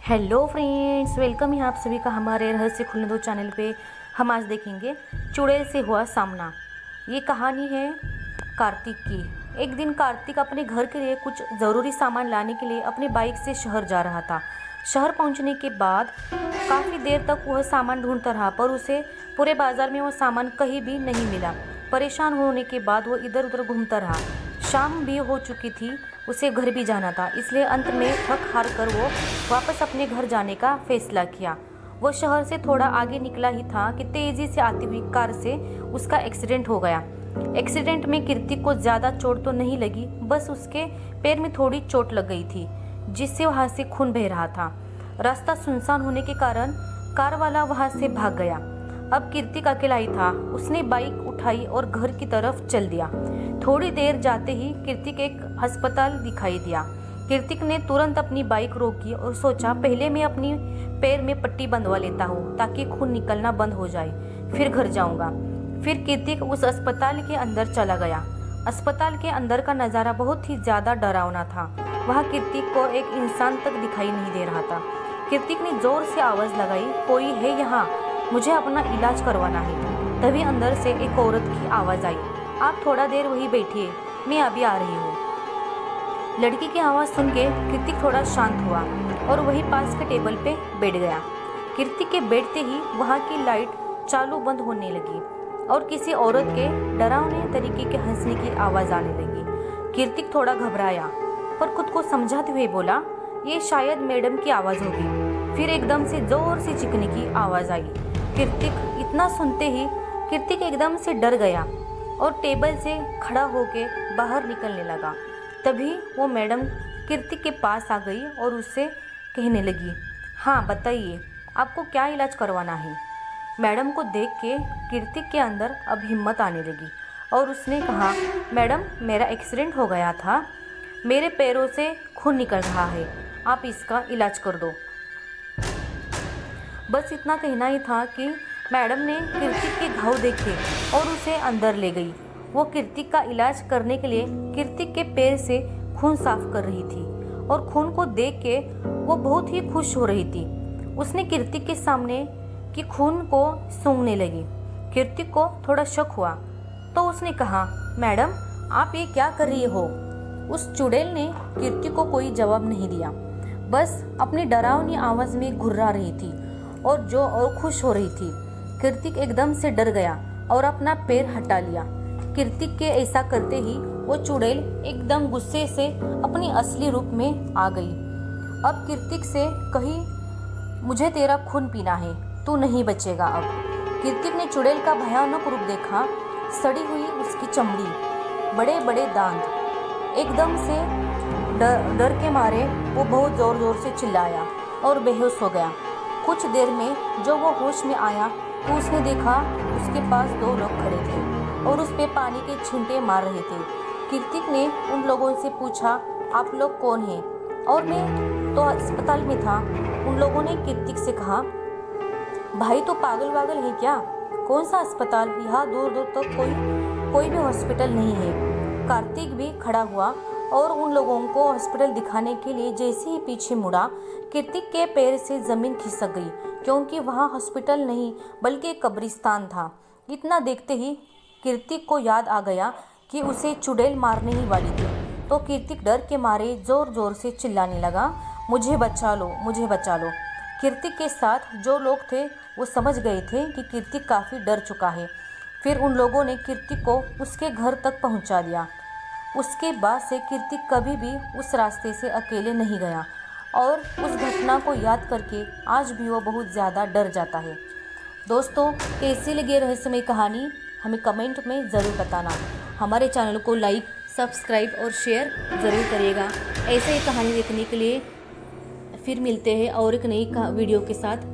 Hello friends, welcome है आप सभी का हमारे रहस्य खुलने दो चैनल पे। हम आज देखेंगे चुड़ैल से हुआ सामना। ये कहानी है कार्तिक की। एक दिन कार्तिक अपने घर के लिए कुछ ज़रूरी सामान लाने के लिए अपनी बाइक से शहर जा रहा था। शहर पहुंचने के बाद काफ़ी देर तक वह सामान ढूंढता रहा, पर उसे पूरे बाज़ार में वह सामान कहीं भी नहीं मिला। परेशान होने के बाद वह इधर उधर घूमता रहा। शाम भी हो चुकी थी, उसे घर भी जाना था, इसलिए अंत में थक हार कर वो वापस अपने घर जाने का फैसला किया। वो शहर से थोड़ा आगे निकला ही था कि तेजी से आती हुई कार से उसका एक्सीडेंट हो गया। एक्सीडेंट में कीर्ति को ज़्यादा चोट तो नहीं लगी, बस उसके पैर में थोड़ी चोट लग गई थी, जिससे वहाँ से खून बह रहा था। रास्ता सुनसान होने के कारण कार वाला वहाँ से भाग गया। अब कीर्तिक अकेला ही था। उसने बाइक उठाई और घर की तरफ चल दिया। थोड़ी देर जाते ही कीर्तिक एक अस्पताल दिखाई दिया। कीर्तिक ने तुरंत अपनी बाइक रोकी और सोचा, पहले मैं अपनी पैर में पट्टी बंधवा लेता हूँ ताकि खून निकलना बंद हो जाए, फिर घर जाऊंगा। फिर कीर्तिक उस अस्पताल के अंदर चला गया। अस्पताल के अंदर का नज़ारा बहुत ही ज़्यादा डरावना था। वहाँ कीर्तिक को एक इंसान तक दिखाई नहीं दे रहा था। कीर्तिक ने जोर से आवाज़ लगाई, कोई है यहाँ, मुझे अपना इलाज करवाना है। तभी अंदर से एक औरत की आवाज़ आई, आप थोड़ा देर वहीं बैठिए, मैं अभी आ रही हूँ। लड़की की आवाज़ सुन के कीर्तिक थोड़ा शांत हुआ और वहीं पास के टेबल पे बैठ गया। कीर्तिक के बैठते ही वहाँ की लाइट चालू बंद होने लगी और किसी औरत के डरावने तरीके के हंसने की आवाज़ आने लगी। कीर्तिक थोड़ा घबराया, पर खुद को समझाते हुए बोला, ये शायद मैडम की आवाज़ होगी। फिर एकदम से जोर से चीखने की आवाज़ आई। कीर्तिक इतना सुनते ही कीर्तिक एकदम से डर गया और टेबल से खड़ा होकर बाहर निकलने लगा। तभी वो मैडम कीर्तिक के पास आ गई और उससे कहने लगी, हाँ बताइए, आपको क्या इलाज करवाना है। मैडम को देख के कीर्तिक के अंदर अब हिम्मत आने लगी और उसने कहा, मैडम मेरा एक्सीडेंट हो गया था, मेरे पैरों से खून निकल रहा है, आप इसका इलाज कर दो। बस इतना कहना ही था कि मैडम ने कीर्तिक के घाव देखे और उसे अंदर ले गई। वो कीर्तिक का इलाज करने के लिए कीर्तिक के पैर से खून साफ कर रही थी और खून को देख के वो बहुत ही खुश हो रही थी। उसने कीर्तिक के सामने कि खून को सूंघने लगी। कीर्तिक को थोड़ा शक हुआ तो उसने कहा, मैडम आप ये क्या कर रही हो। उस चुड़ैल ने कीर्तिक को कोई जवाब नहीं दिया, बस अपनी डरावनी आवाज़ में घुर्रा रही थी और खुश हो रही थी। कीर्तिक एकदम से डर गया और अपना पैर हटा लिया। कीर्तिक के ऐसा करते ही वो चुड़ैल एकदम गुस्से से अपनी असली रूप में आ गई। अब कीर्तिक से कही, मुझे तेरा खून पीना है, तू नहीं बचेगा अब। कीर्तिक ने चुड़ैल का भयानक रूप देखा, सड़ी हुई उसकी चमड़ी, बड़े बड़े दांत। एकदम से डर के मारे वो बहुत ज़ोर ज़ोर से चिल्लाया और बेहोश हो गया। कुछ देर में जब वो होश में आया तो उसने देखा उसके पास दो लोग खड़े थे और उस पे पानी के छींटे मार रहे थे। कीर्तिक ने उन लोगों से पूछा, आप लोग कौन हैं? और मैं तो अस्पताल में था। उन लोगों ने कीर्तिक से कहा, भाई तो पागल वागल है क्या? कौन सा अस्पताल? यहाँ दूर दूर तक कोई भी हॉस्पिटल नहीं है। कार्तिक भी खड़ा हुआ और उन लोगों को हॉस्पिटल दिखाने के लिए जैसे ही पीछे मुड़ा, कीर्तिक के पैर से ज़मीन खिसक गई, क्योंकि वहाँ हॉस्पिटल नहीं बल्कि एक कब्रिस्तान था। इतना देखते ही कीर्तिक को याद आ गया कि उसे चुड़ैल मारने ही वाली थी। तो कीर्तिक डर के मारे ज़ोर ज़ोर से चिल्लाने लगा, मुझे बचा लो, मुझे बचा लो। कीर्तिक के साथ जो लोग थे वो समझ गए थे कि कीर्तिक काफ़ी डर चुका है। फिर उन लोगों ने कीर्तिक को उसके घर तक पहुँचा दिया। उसके बाद से कीर्तिक कभी भी उस रास्ते से अकेले नहीं गया और उस घटना को याद करके आज भी वो बहुत ज़्यादा डर जाता है। दोस्तों, कैसी लगी रहस्यमय कहानी हमें कमेंट में ज़रूर बताना। हमारे चैनल को लाइक, सब्सक्राइब और शेयर ज़रूर करिएगा। ऐसे ही कहानी देखने के लिए फिर मिलते हैं और एक नई वीडियो के साथ।